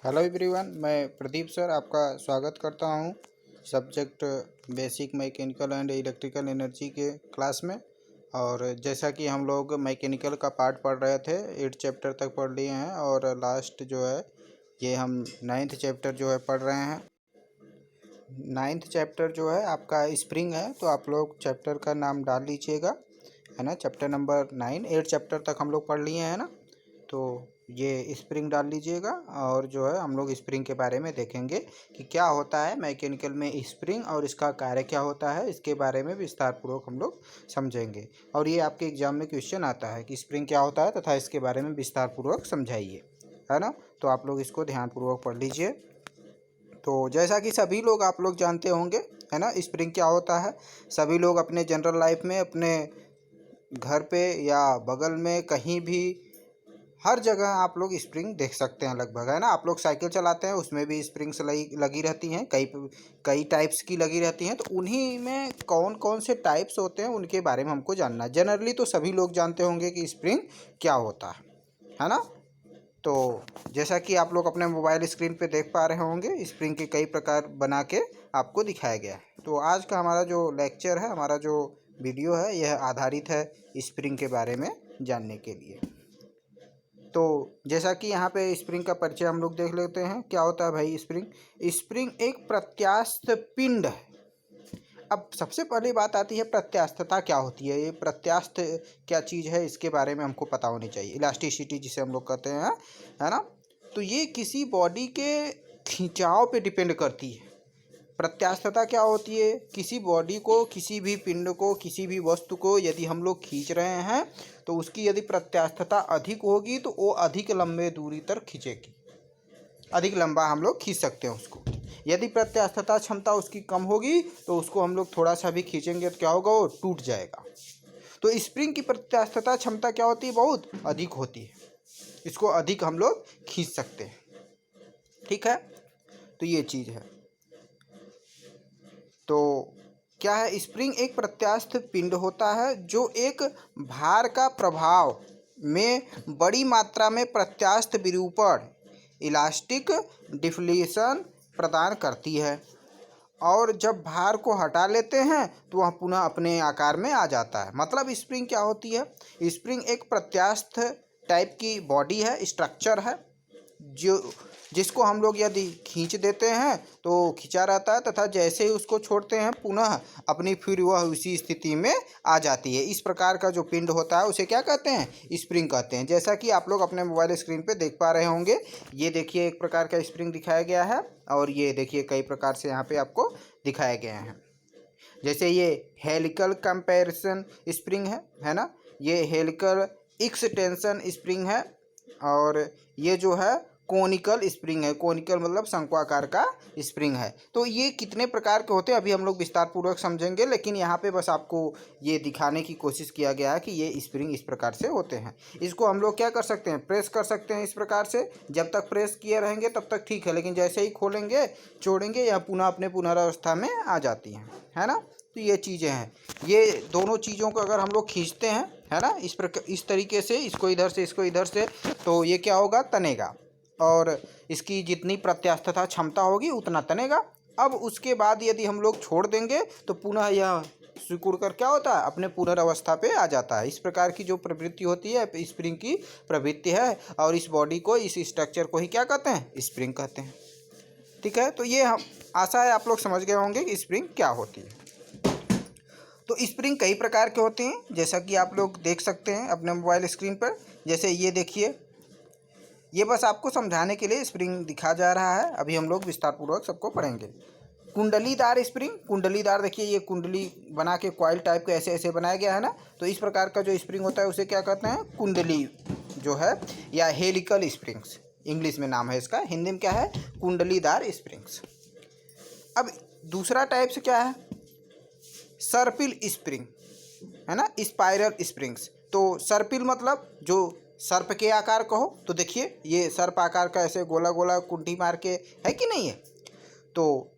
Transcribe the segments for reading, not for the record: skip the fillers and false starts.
Hello everyone, मैं Pradeep sir आपका स्वागत करता हूं subject basic mechanical and electrical energy के क्लास में। और जैसा कि हम लोग मैकेनिकल का पार्ट पढ़ रहे थे, 8 चैप्टर तक पढ़ लिए हैं और लास्ट जो है ये हम 9th चैप्टर जो है पढ़ रहे हैं। 9th चैप्टर जो है आपका स्प्रिंग है, तो आप लोग चैप्टर का नाम डाल लीजिएगा, है ना। चैप्टर नंबर 9, 8 चैप्टर तक हम लोग पढ़ लिए हैं ना, तो ये स्प्रिंग डाल लीजिएगा। और जो है हम लोग स्प्रिंग के बारे में देखेंगे कि क्या होता है मैकेनिकल में स्प्रिंग और इसका कार्य क्या होता है, इसके बारे में विस्तार पूर्वक हम लोग समझेंगे। और ये आपके एग्जाम में क्वेश्चन आता है कि स्प्रिंग क्या होता है तथा इसके बारे में विस्तार पूर्वक समझाइए, है ना। तो आप लोग इसको ध्यानपूर्वक पढ़ लीजिए। तो जैसा कि सभी लोग आप लोग जानते होंगे, है ना, स्प्रिंग क्या होता है। सभी लोग अपने जनरल लाइफ में, अपने घर पे या बगल में कहीं भी, हर जगह आप लोग स्प्रिंग देख सकते हैं लगभग, है ना। आप लोग साइकिल चलाते हैं, उसमें भी स्प्रिंग्स लगी रहती हैं, कई टाइप्स की लगी रहती हैं। तो उन्हीं में कौन कौन से टाइप्स होते हैं उनके बारे में हमको जानना है। जनरली तो सभी लोग जानते होंगे कि स्प्रिंग क्या होता है ना। तो जैसा कि आप लोग अपने मोबाइल स्क्रीन पे देख पा रहे होंगे, स्प्रिंग के कई प्रकार बना के आपको दिखाया गया है। तो आज का हमारा जो लेक्चर है, हमारा जो वीडियो है, यह आधारित है स्प्रिंग के बारे में जानने के लिए। तो जैसा कि यहाँ पे स्प्रिंग का परिचय हम लोग देख लेते हैं। क्या होता है भाई स्प्रिंग। स्प्रिंग एक प्रत्यास्थ पिंड है। अब सबसे पहली बात आती है प्रत्यास्थता क्या होती है। ये प्रत्यास्थ क्या चीज़ है, इसके बारे में हमको पता होनी चाहिए। इलास्टिसिटी जिसे हम लोग कहते हैं, है ना। तो ये किसी बॉडी के खिंचाव पे डिपेंड करती है। प्रत्यास्थता क्या होती है, किसी बॉडी को, किसी भी पिंड को, किसी भी वस्तु को यदि हम लोग खींच रहे हैं तो उसकी यदि प्रत्यास्थता अधिक होगी तो वो अधिक लंबे दूरी तक खींचेगी, अधिक लंबा हम लोग खींच सकते हैं उसको। यदि प्रत्यास्थता क्षमता उसकी कम होगी तो उसको हम लोग थोड़ा सा भी खींचेंगे तो क्या होगा, वो टूट जाएगा। तो स्प्रिंग की प्रत्यास्थता क्षमता क्या होती है, बहुत अधिक होती है। इसको अधिक हम लोग खींच सकते हैं, ठीक है। तो ये चीज़ है। तो क्या है, स्प्रिंग एक प्रत्यास्थ पिंड होता है जो एक भार का प्रभाव में बड़ी मात्रा में प्रत्यास्थ विरूपण, इलास्टिक डिफ्लेशन प्रदान करती है। और जब भार को हटा लेते हैं तो वह पुनः अपने आकार में आ जाता है। मतलब स्प्रिंग क्या होती है, स्प्रिंग एक प्रत्यास्थ टाइप की बॉडी है, स्ट्रक्चर है, जो जिसको हम लोग यदि खींच देते हैं तो खिंचा रहता है, तथा जैसे ही उसको छोड़ते हैं पुनः अपनी फिर वह उसी स्थिति में आ जाती है। इस प्रकार का जो पिंड होता है उसे क्या कहते हैं, स्प्रिंग कहते हैं। जैसा कि आप लोग अपने मोबाइल स्क्रीन पे देख पा रहे होंगे, ये देखिए एक प्रकार का स्प्रिंग दिखाया गया है और ये देखिए कई प्रकार से यहाँ पे आपको दिखाए गए हैं। जैसे ये हेलिकल कंपैरिजन स्प्रिंग है ना, ये हेलिकल एक्सटेंशन स्प्रिंग है। और ये जो है कोनिकल स्प्रिंग है। कोनिकल मतलब शंक्वाकार का स्प्रिंग है। तो ये कितने प्रकार के होते हैं अभी हम लोग विस्तार पूर्वक समझेंगे, लेकिन यहाँ पे बस आपको ये दिखाने की कोशिश किया गया है कि ये स्प्रिंग इस प्रकार से होते हैं। इसको हम लोग क्या कर सकते हैं, प्रेस कर सकते हैं इस प्रकार से। जब तक प्रेस किए रहेंगे तब तक ठीक है, लेकिन जैसे ही खोलेंगे, छोड़ेंगे, यह पुनः अपने पुनरावस्था में आ जाती हैं, है ना। तो ये चीज़ें हैं। ये दोनों चीज़ों को अगर हम लोग खींचते हैं, है ना, इस तरीके से, इसको इधर से इसको इधर से, तो ये क्या होगा, तनेगा। और इसकी जितनी प्रत्यास्थता क्षमता होगी उतना तनेगा। अब उसके बाद यदि हम लोग छोड़ देंगे तो पुनः यह सिकुड़ कर क्या होता है, अपने पुनरावस्था पे आ जाता है। इस प्रकार की जो प्रवृत्ति होती है स्प्रिंग की प्रवृत्ति है। और इस बॉडी को, इस स्ट्रक्चर को ही क्या कहते हैं, स्प्रिंग कहते हैं, ठीक है। तो ये हम आशा है आप लोग समझ गए होंगे कि स्प्रिंग क्या होती है। तो स्प्रिंग कई प्रकार के होते हैं, जैसा कि आप लोग देख सकते हैं अपने मोबाइल स्क्रीन पर। जैसे ये देखिए, ये बस आपको समझाने के लिए स्प्रिंग दिखा जा रहा है। अभी हम लोग विस्तार पूर्वक सबको पढ़ेंगे। कुंडलीदार स्प्रिंग, कुंडलीदार देखिए, ये कुंडली बना के कॉइल टाइप के ऐसे ऐसे बनाया गया है ना। तो इस प्रकार का जो स्प्रिंग होता है उसे क्या कहते हैं, कुंडली जो है, या हेलिकल स्प्रिंग्स इंग्लिश में नाम है इसका। हिंदी में क्या है, कुंडलीदार स्प्रिंग्स। अब दूसरा टाइप से क्या है, सर्पिल स्प्रिंग, है ना, स्पाइरल स्प्रिंग्स। तो सर्पिल मतलब जो सर्प के आकार का हो। तो देखिए ये सर्प आकार का ऐसे गोला गोला कुंडी मार के, है कि नहीं है, तो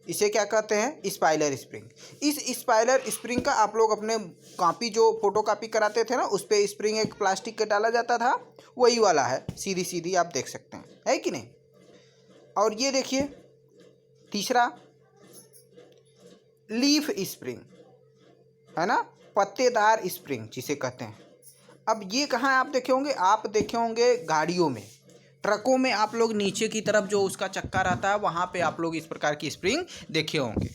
इसे क्या कहते हैं, स्पाइरल स्प्रिंग। इस स्पाइरल स्प्रिंग का आप लोग अपने कॉपी, जो फोटो कॉपी कराते थे ना, उस पर स्प्रिंग एक प्लास्टिक का डाला जाता था, वही वाला है, सीधी सीधी आप देख सकते हैं, है कि नहीं। और ये देखिए तीसरा लीफ स्प्रिंग है ना, पत्तेदार स्प्रिंग जिसे कहते हैं। अब ये कहाँ आप देखे होंगे, आप देखे होंगे गाड़ियों में, ट्रकों में आप लोग नीचे की तरफ जो उसका चक्का रहता है वहाँ पे आप लोग इस प्रकार की स्प्रिंग देखे होंगे,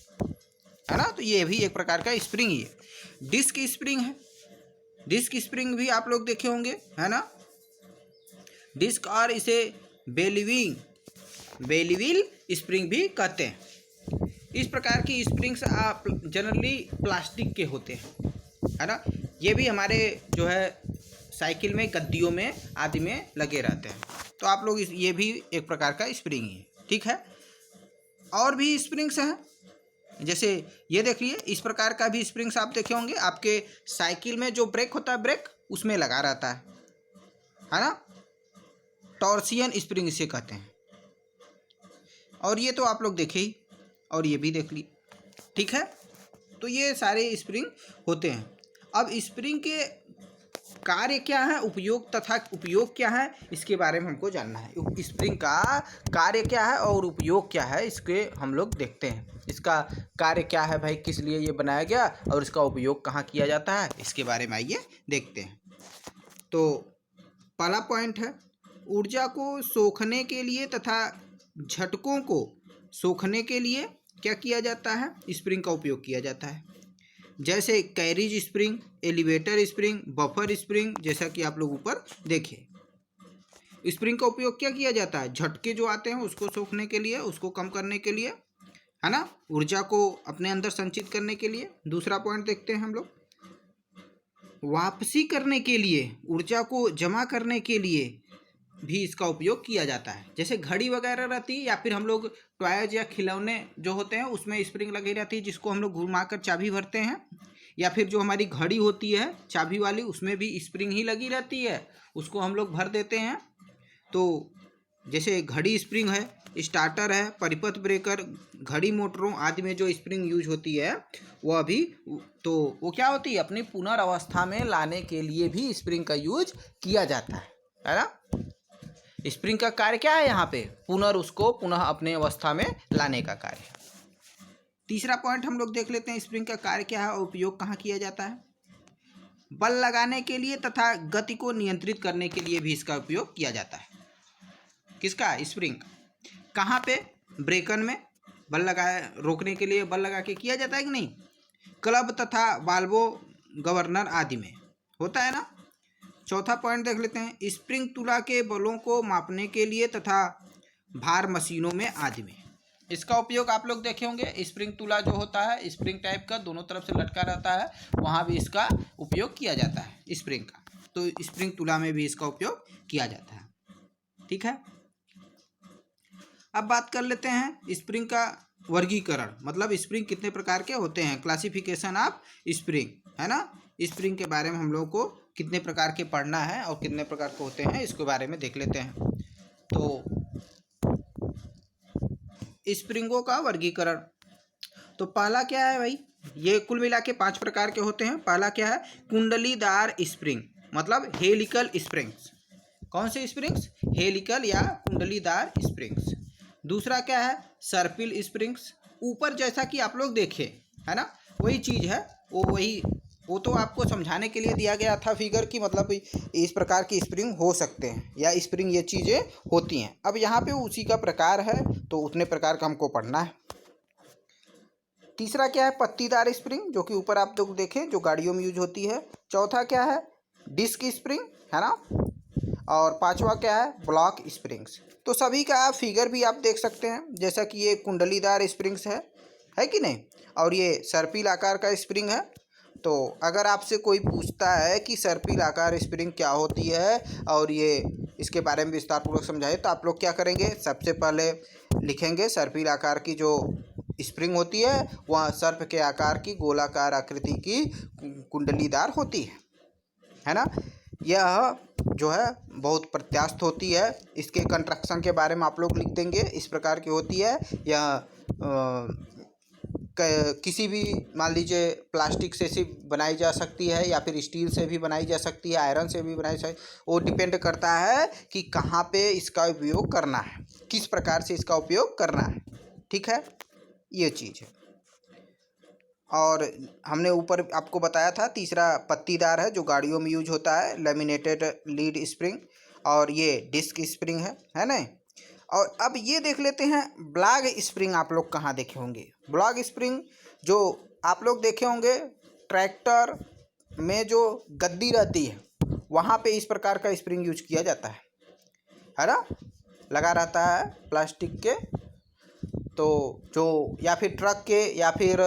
है ना। तो ये भी एक प्रकार का स्प्रिंग ही है। डिस्क स्प्रिंग है, डिस्क स्प्रिंग भी आप लोग देखे होंगे, है ना। डिस्क और इसे बेलीविल स्प्रिंग भी कहते हैं। इस प्रकार की स्प्रिंग्स आप जनरली प्लास्टिक के होते हैं, है ना। ये भी हमारे जो है साइकिल में, गद्दियों में आदि में लगे रहते हैं। तो आप लोग ये भी एक प्रकार का स्प्रिंग ही है, ठीक है। और भी स्प्रिंग्स हैं, जैसे ये देख लिए, इस प्रकार का भी स्प्रिंग्स आप देखे होंगे। आपके साइकिल में जो ब्रेक होता है, ब्रेक उसमें लगा रहता है ना। टॉर्सियन स्प्रिंग इसे कहते हैं। और ये तो आप लोग देखे ही, और ये भी देख लिए, ठीक है। तो ये सारे स्प्रिंग होते हैं। अब स्प्रिंग के कार्य क्या है, उपयोग तथा उपयोग क्या है, इसके बारे में हमको जानना है। स्प्रिंग का कार्य क्या है और उपयोग क्या है, इसके हम लोग देखते हैं। इसका कार्य क्या है भाई, किस लिए ये बनाया गया, और इसका उपयोग कहाँ किया जाता है, इसके बारे में आइए देखते हैं। तो पहला पॉइंट है, ऊर्जा को सोखने के लिए तथा झटकों को सोखने के लिए क्या किया जाता है, स्प्रिंग का उपयोग किया जाता है। जैसे carriage spring, elevator spring, buffer spring, जैसा कि आप लोग ऊपर देखें। स्प्रिंग का उपयोग क्या किया जाता है, झटके जो आते हैं उसको सोखने के लिए, उसको कम करने के लिए, है ना, ऊर्जा को अपने अंदर संचित करने के लिए। दूसरा पॉइंट देखते हैं हम लोग, वापसी करने के लिए, ऊर्जा को जमा करने के लिए भी इसका उपयोग किया जाता है। जैसे घड़ी वगैरह रहती है, या फिर हम लोग टॉयज या खिलौने जो होते हैं उसमें स्प्रिंग लगी रहती है, जिसको हम लोग घुमाकर चाबी भरते हैं। या फिर जो हमारी घड़ी होती है चाबी वाली, उसमें भी स्प्रिंग ही लगी रहती है, उसको हम लोग भर देते हैं। तो जैसे घड़ी स्प्रिंग है, स्टार्टर है, परिपथ ब्रेकर, घड़ी मोटरों आदि में जो स्प्रिंग यूज होती है वह भी, तो वो क्या होती है, अपनी पुनर्वस्था में लाने के लिए भी स्प्रिंग का यूज किया जाता है ना। स्प्रिंग का कार्य क्या है यहाँ पे, उसको पुनः अपने अवस्था में लाने का कार्य। तीसरा पॉइंट हम लोग देख लेते हैं, स्प्रिंग का कार्य क्या है और उपयोग कहाँ किया जाता है। बल लगाने के लिए तथा गति को नियंत्रित करने के लिए भी इसका उपयोग किया जाता है। किसका, स्प्रिंग। कहाँ पे, ब्रेकन में बल लगाए रोकने के लिए बल लगा के किया जाता है कि नहीं। क्लब तथा वाल्वो गवर्नर आदि में होता है ना। चौथा पॉइंट देख लेते हैं, स्प्रिंग तुला के बलों को मापने के लिए तथा भार मशीनों में आदि में इसका उपयोग आप लोग देखे होंगे। स्प्रिंग तुला जो होता है, स्प्रिंग टाइप का, दोनों तरफ से लटका रहता है, वहाँ भी इसका उपयोग किया जाता है स्प्रिंग का। तो स्प्रिंग तुला में भी इसका उपयोग किया जाता है, ठीक है। अब बात कर लेते हैं स्प्रिंग का वर्गीकरण, मतलब स्प्रिंग कितने प्रकार के होते हैं, क्लासिफिकेशन ऑफ स्प्रिंग, है ना। स्प्रिंग के बारे में हम लोगों को कितने प्रकार के पढ़ना है और कितने प्रकार के होते हैं, इसके बारे में देख लेते हैं। तो स्प्रिंगों का वर्गीकरण, तो पहला क्या है भाई, ये कुल मिला के 5 प्रकार के होते हैं। पहला क्या है, कुंडलीदार स्प्रिंग, मतलब हेलिकल स्प्रिंग्स। कौन से स्प्रिंग्स, हेलिकल या कुंडलीदार स्प्रिंग्स। दूसरा क्या है, सर्पिल स्प्रिंग्स, ऊपर जैसा कि आप लोग देखे, है ना, वही चीज़ है, वो तो आपको समझाने के लिए दिया गया था फिगर की, मतलब इस प्रकार की स्प्रिंग हो सकते हैं या स्प्रिंग ये चीज़ें होती हैं। अब यहाँ पे उसी का प्रकार है, तो उतने प्रकार का हमको पढ़ना है। तीसरा क्या है, पत्तीदार स्प्रिंग, जो कि ऊपर आप लोग देखें, जो गाड़ियों में यूज होती है। चौथा क्या है, डिस्क स्प्रिंग, है ना। और पांचवा क्या है, ब्लॉक स्प्रिंग्स। तो सभी का फिगर भी आप देख सकते हैं, जैसा कि ये कुंडलीदार स्प्रिंग्स है कि नहीं, और ये सर्पिल आकार का स्प्रिंग है। तो अगर आपसे कोई पूछता है कि सर्पिल आकार स्प्रिंग क्या होती है और ये इसके बारे में विस्तारपूर्वक समझाइए, तो आप लोग क्या करेंगे, सबसे पहले लिखेंगे सर्पिल आकार की जो स्प्रिंग होती है वह सर्प के आकार की गोलाकार आकृति की कुंडलीदार होती है ना। यह जो है बहुत प्रत्यास्थ होती है। इसके कंस्ट्रक्शन के बारे में आप लोग लिख देंगे, इस प्रकार की होती है। यह किसी भी, मान लीजिए प्लास्टिक से सिर्फ बनाई जा सकती है या फिर स्टील से भी बनाई जा सकती है, आयरन से भी बनाई जा सकती है, वो डिपेंड करता है कि कहाँ पे इसका उपयोग करना है। किस प्रकार से इसका उपयोग करना है। ठीक है, ये चीज़ है। और हमने ऊपर आपको बताया था तीसरा पत्तीदार है जो गाड़ियों में यूज होता है, लेमिनेटेड लीड स्प्रिंग, और ये डिस्क स्प्रिंग है ना। और अब ये देख लेते हैं ब्लॉग स्प्रिंग आप लोग कहाँ देखे होंगे। ब्लॉग स्प्रिंग जो आप लोग देखे होंगे ट्रैक्टर में जो गद्दी रहती है वहाँ पे इस प्रकार का स्प्रिंग यूज किया जाता है ना, लगा रहता है प्लास्टिक के। तो जो या फिर ट्रक के या फिर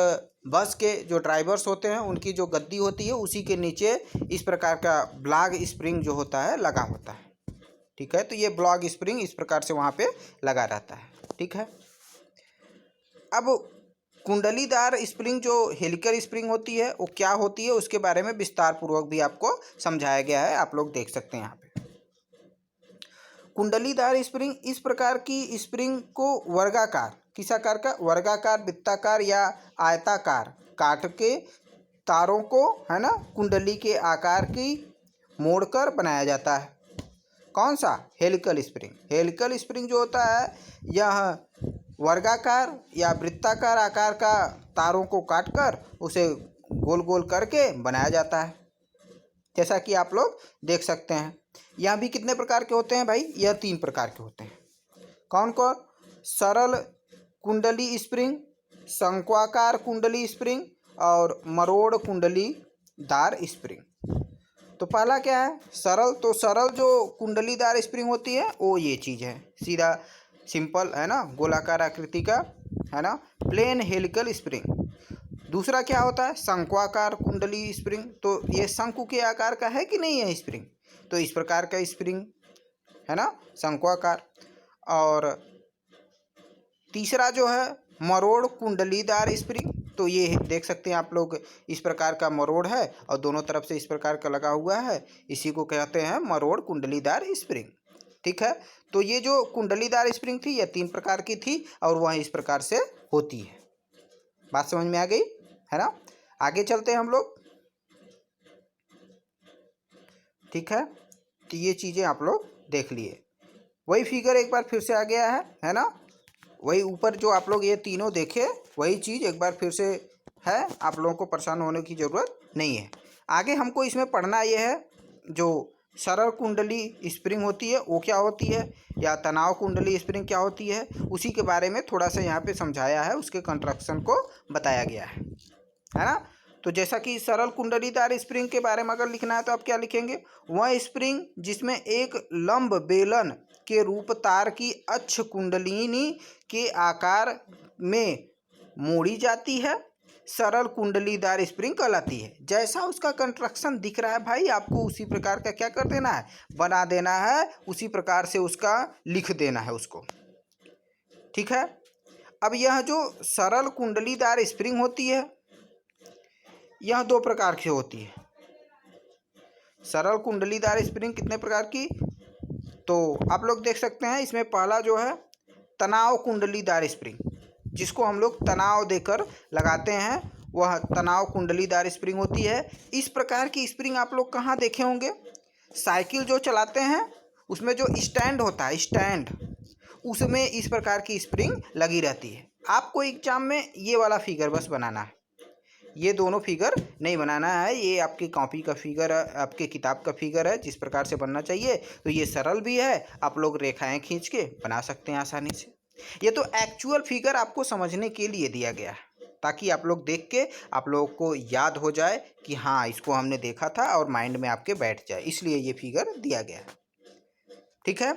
बस के जो ड्राइवर्स होते हैं उनकी जो गद्दी होती है उसी के नीचे इस प्रकार का ब्लॉग स्प्रिंग जो होता है लगा होता है। ठीक है, तो ये ब्लॉग स्प्रिंग इस प्रकार से वहाँ पे लगा रहता है। ठीक है, अब कुंडलीदार स्प्रिंग जो हेलिकल स्प्रिंग होती है वो क्या होती है उसके बारे में विस्तार पूर्वक भी आपको समझाया गया है, आप लोग देख सकते हैं यहाँ पे। कुंडलीदार स्प्रिंग इस प्रकार की स्प्रिंग को वर्गाकार, किस आकार का, वर्गाकार, वृत्ताकार या आयताकार काट के तारों को है ना कुंडली के आकार की मोड़कर बनाया जाता है। कौन सा, हेलिकल स्प्रिंग। हेलिकल स्प्रिंग जो होता है यह वर्गाकार या वृत्ताकार आकार का तारों को काटकर उसे गोल गोल करके बनाया जाता है, जैसा कि आप लोग देख सकते हैं। यहाँ भी कितने प्रकार के होते हैं भाई, यह 3 प्रकार के होते हैं। कौन कौन, सरल कुंडली स्प्रिंग, शंक्वाकार कुंडली स्प्रिंग और मरोड़ कुंडलीदार स्प्रिंग। तो पहला क्या है, सरल। तो सरल जो कुंडलीदार स्प्रिंग होती है वो ये चीज़ है, सीधा सिंपल है ना, गोलाकार आकृति का है ना, प्लेन हेलिकल स्प्रिंग। दूसरा क्या होता है, शंक्वाकार कुंडली स्प्रिंग। तो ये शंकु के आकार का है कि नहीं है स्प्रिंग, तो इस प्रकार का स्प्रिंग है ना, शंक्वाकार। और तीसरा जो है मरोड़ कुंडलीदार स्प्रिंग। तो ये देख सकते हैं आप लोग इस प्रकार का मरोड़ है और दोनों तरफ से इस प्रकार का लगा हुआ है, इसी को कहते हैं मरोड़ कुंडलीदार स्प्रिंग। ठीक है, तो ये जो कुंडलीदार स्प्रिंग थी ये 3 प्रकार की थी और वह इस प्रकार से होती है। बात समझ में आ गई है ना। आगे चलते हैं हम लोग। ठीक है, तो ये चीज़ें आप लोग देख लिए। वही फिगर एक बार फिर से आ गया है ना, वही ऊपर जो आप लोग ये तीनों देखे वही चीज़ एक बार फिर से है, आप लोगों को परेशान होने की ज़रूरत नहीं है। आगे हमको इसमें पढ़ना ये है जो सरल कुंडली स्प्रिंग होती है वो क्या होती है, या तनाव कुंडली स्प्रिंग क्या होती है, उसी के बारे में थोड़ा सा यहाँ पे समझाया है, उसके कंस्ट्रक्शन को बताया गया है ना। तो जैसा कि सरल कुंडलीदार स्प्रिंग के बारे में अगर लिखना है तो आप क्या लिखेंगे, वह स्प्रिंग जिसमें एक लंब बेलन के रूप तार की अक्ष कुंडलिनी के आकार में मोड़ी जाती है, सरल कुंडलीदार स्प्रिंग कहलाती है। जैसा उसका कंस्ट्रक्शन दिख रहा है भाई आपको उसी प्रकार का क्या कर देना है, बना देना है, उसी प्रकार से उसका लिख देना है उसको। ठीक है, अब यह जो सरल कुंडलीदार स्प्रिंग होती है यह 2 प्रकार की होती है। सरल कुंडलीदार स्प्रिंग कितने प्रकार की, तो आप लोग देख सकते हैं इसमें पहला जो है तनाव कुंडलीदार स्प्रिंग, जिसको हम लोग तनाव देकर लगाते हैं, वह तनाव कुंडलीदार स्प्रिंग होती है। इस प्रकार की स्प्रिंग आप लोग कहाँ देखे होंगे, साइकिल जो चलाते हैं उसमें जो स्टैंड होता है, स्टैंड, उसमें इस प्रकार की स्प्रिंग लगी रहती है। आपको एग्जाम में ये वाला फिगर बस बनाना है, ये दोनों फिगर नहीं बनाना है, ये आपकी कॉपी का फिगर है, आपके किताब का फिगर है, जिस प्रकार से बनना चाहिए। तो ये सरल भी है, आप लोग रेखाएं खींच के बना सकते हैं आसानी से। ये तो एक्चुअल फिगर आपको समझने के लिए दिया गया है, ताकि आप लोग देख के आप लोगों को याद हो जाए कि हाँ इसको हमने देखा था और माइंड में आपके बैठ जाए, इसलिए ये फिगर दिया गया है। ठीक है,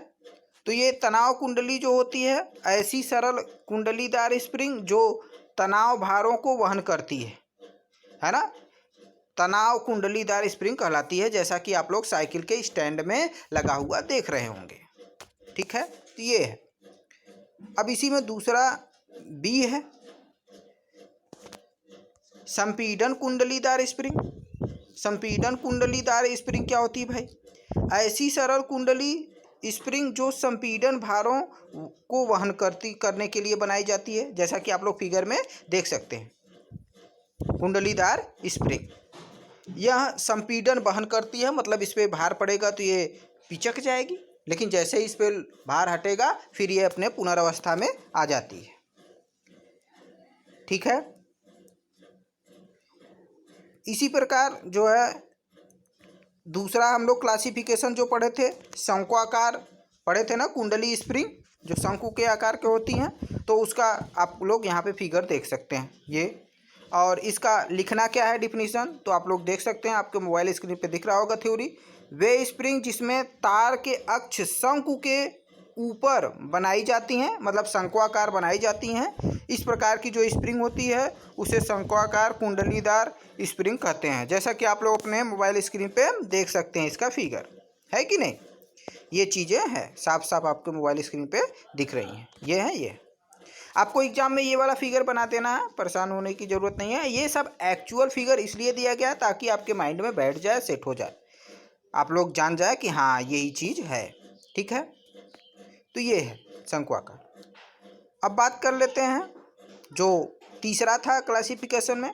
तो ये तनाव कुंडली जो होती है ऐसी सरल कुंडलीदार स्प्रिंग जो तनाव भारों को वहन करती है ना, तनाव कुंडलीदार स्प्रिंग कहलाती है, जैसा कि आप लोग साइकिल के स्टैंड में लगा हुआ देख रहे होंगे। ठीक है, तो ये है। अब इसी में दूसरा बी है संपीडन कुंडलीदार स्प्रिंग। संपीडन कुंडलीदार स्प्रिंग क्या होती है भाई, ऐसी सरल कुंडली स्प्रिंग जो संपीडन भारों को वहन करने के लिए बनाई जाती है, जैसा कि आप लोग फिगर में देख सकते हैं। कुंडलीदार स्प्रिंग यह संपीडन वहन करती है, मतलब इस पर भार पड़ेगा तो ये पिचक जाएगी, लेकिन जैसे ही इस पर भार हटेगा फिर ये अपने पुनरावस्था में आ जाती है। ठीक है। इसी प्रकार जो है दूसरा हम लोग क्लासिफिकेशन जो पढ़े थे, शंक्वाकार पढ़े थे ना, कुंडली स्प्रिंग जो शंकु के आकार के होती हैं, तो उसका आप लोग यहाँ पे फिगर देख सकते हैं ये। और इसका लिखना क्या है डिफिनीशन, तो आप लोग देख सकते हैं, आपके मोबाइल स्क्रीन पे दिख रहा होगा थ्योरी। वे स्प्रिंग जिसमें तार के अक्ष शंकु के ऊपर बनाई जाती हैं, मतलब शंक्वाकार बनाई जाती हैं, इस प्रकार की जो स्प्रिंग होती है उसे शंक्वाकार कुंडलीदार स्प्रिंग कहते हैं। जैसा कि आप लोग अपने मोबाइल स्क्रीन पे देख सकते हैं, इसका फिगर है कि नहीं, ये चीज़ें हैं साफ साफ आपके मोबाइल स्क्रीन पे दिख रही हैं, ये है ये। आपको एग्जाम में ये वाला फिगर बना देना है, परेशान होने की ज़रूरत नहीं है। ये सब एक्चुअल फिगर इसलिए दिया गया है ताकि आपके माइंड में बैठ जाए, सेट हो जाए, आप लोग जान जाए कि हाँ यही चीज़ है। ठीक है, तो ये है शंक्वाकार। अब बात कर लेते हैं जो तीसरा था क्लासिफिकेशन में,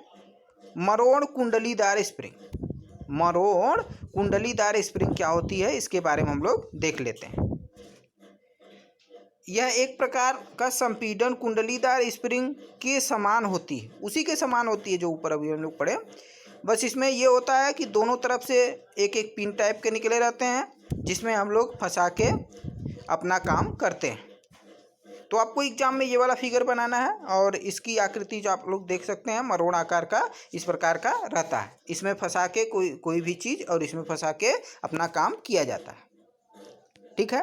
मरोड़ कुंडलीदार स्प्रिंग। मरोड़ कुंडलीदार स्प्रिंग क्या होती है इसके बारे में हम लोग देख लेते हैं। यह एक प्रकार का संपीड़न कुंडलीदार स्प्रिंग के समान होती है, उसी के समान होती है जो ऊपर अभी हम लोग पढ़े। बस इसमें ये होता है कि दोनों तरफ से एक एक पिन टाइप के निकले रहते हैं जिसमें हम लोग फंसा के अपना काम करते हैं। तो आपको एग्जाम में ये वाला फिगर बनाना है और इसकी आकृति जो आप लोग देख सकते हैं मरोड़ आकार का इस प्रकार का रहता है। इसमें फंसा के कोई भी चीज़ और इसमें फंसा के अपना काम किया जाता है। ठीक है,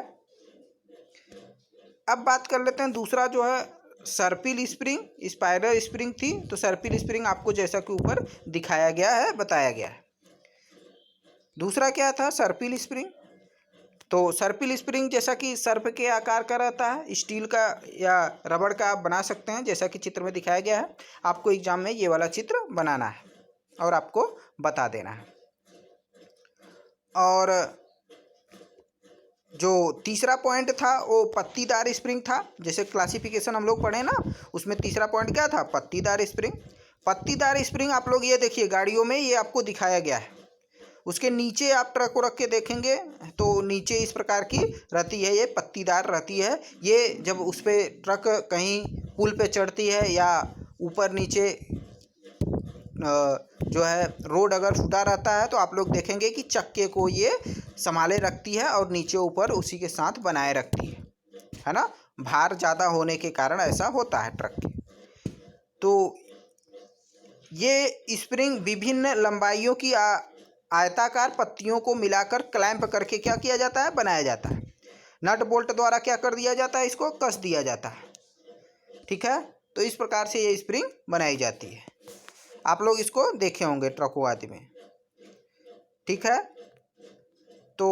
अब बात कर लेते हैं दूसरा जो है सर्पिल स्प्रिंग। स्पाइरल स्प्रिंग थी, तो सर्पिल स्प्रिंग आपको जैसा कि ऊपर दिखाया गया है, बताया गया है। दूसरा क्या था, सर्पिल स्प्रिंग। तो सर्पिल स्प्रिंग जैसा कि सर्प के आकार का रहता है, स्टील का या रबड़ का आप बना सकते हैं जैसा कि चित्र में दिखाया गया है। आपको एग्जाम में ये वाला चित्र बनाना है और आपको बता देना है। और जो तीसरा पॉइंट था वो पत्तीदार स्प्रिंग था। जैसे क्लासिफिकेशन हम लोग पढ़े ना, उसमें तीसरा पॉइंट क्या था, पत्तीदार स्प्रिंग। पत्तीदार स्प्रिंग आप लोग ये देखिए गाड़ियों में ये आपको दिखाया गया है। उसके नीचे आप ट्रक को रख के देखेंगे तो नीचे इस प्रकार की रहती है, ये पत्तीदार रहती है। ये जब उस पर ट्रक कहीं पुल पे चढ़ती है या ऊपर नीचे जो है रोड अगर फूटा रहता है तो आप लोग देखेंगे कि चक्के को ये संभाले रखती है और नीचे ऊपर उसी के साथ बनाए रखती है ना। भार ज़्यादा होने के कारण ऐसा होता है ट्रक के। तो ये स्प्रिंग विभिन्न लंबाइयों की आयताकार पत्तियों को मिलाकर क्लैंप करके क्या किया जाता है, बनाया जाता है। नट बोल्ट द्वारा क्या कर दिया जाता है, इसको कस दिया जाता है। ठीक है, तो इस प्रकार से ये स्प्रिंग बनाई जाती है। आप लोग इसको देखे होंगे ट्रकों आदि में। ठीक है, तो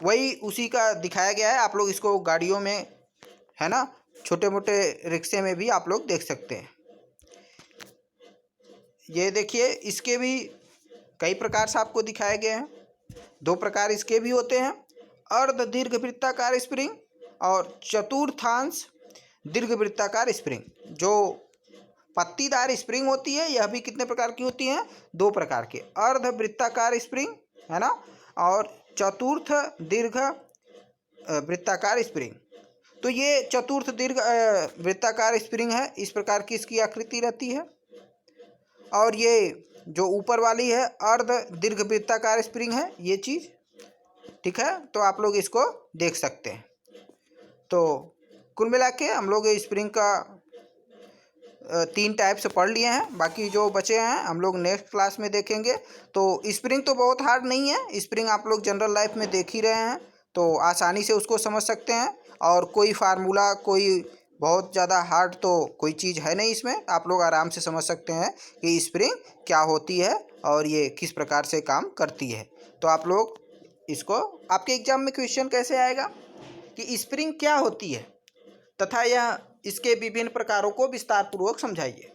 वही उसी का दिखाया गया है। आप लोग इसको गाड़ियों में है ना, छोटे मोटे रिक्शे में भी आप लोग देख सकते हैं। ये देखिए इसके भी कई प्रकार से आपको दिखाए गए हैं। दो प्रकार इसके भी होते हैं, अर्ध दीर्घवृत्ताकार स्प्रिंग और चतुर्थांश दीर्घवृत्ताकार स्प्रिंग। जो पत्तीदार स्प्रिंग होती है यह भी कितने प्रकार की होती हैं, दो प्रकार के, अर्ध वृत्ताकार स्प्रिंग है ना और चतुर्थ दीर्घ वृत्ताकार स्प्रिंग। तो ये चतुर्थ दीर्घ वृत्ताकार स्प्रिंग है, इस प्रकार की इसकी आकृति रहती है। और ये जो ऊपर वाली है अर्ध दीर्घ वृत्ताकार स्प्रिंग है ये चीज़। ठीक है, तो आप लोग इसको देख सकते हैं। तो कुल मिला के हम लोग स्प्रिंग का 3 टाइप से पढ़ लिए हैं, बाकी जो बचे हैं हम लोग नेक्स्ट क्लास में देखेंगे। तो स्प्रिंग तो बहुत हार्ड नहीं है, स्प्रिंग आप लोग जनरल लाइफ में देख ही रहे हैं तो आसानी से उसको समझ सकते हैं। और कोई फार्मूला कोई बहुत ज़्यादा हार्ड तो कोई चीज़ है नहीं इसमें, आप लोग आराम से समझ सकते हैं कि स्प्रिंग क्या होती है और ये किस प्रकार से काम करती है। तो आप लोग इसको, आपके एग्जाम में क्वेश्चन कैसे आएगा कि स्प्रिंग क्या होती है तथा यह इसके विभिन्न प्रकारों को विस्तार पूर्वक समझाइए,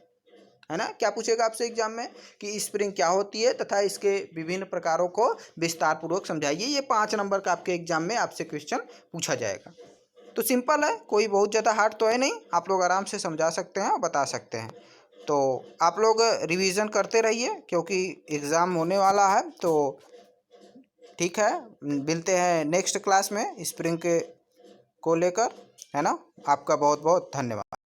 है ना। क्या पूछेगा आपसे एग्जाम में कि स्प्रिंग क्या होती है तथा इसके विभिन्न प्रकारों को विस्तार पूर्वक समझाइए। ये 5 नंबर का आपके एग्जाम में आपसे क्वेश्चन पूछा जाएगा। तो सिंपल है, कोई बहुत ज़्यादा हार्ड तो है नहीं, आप लोग आराम से समझा सकते हैं और बता सकते हैं। तो आप लोग रिवीजन करते रहिए क्योंकि एग्ज़ाम होने वाला है। तो ठीक है, मिलते हैं नेक्स्ट क्लास में स्प्रिंग के को लेकर, है ना। आपका बहुत बहुत धन्यवाद।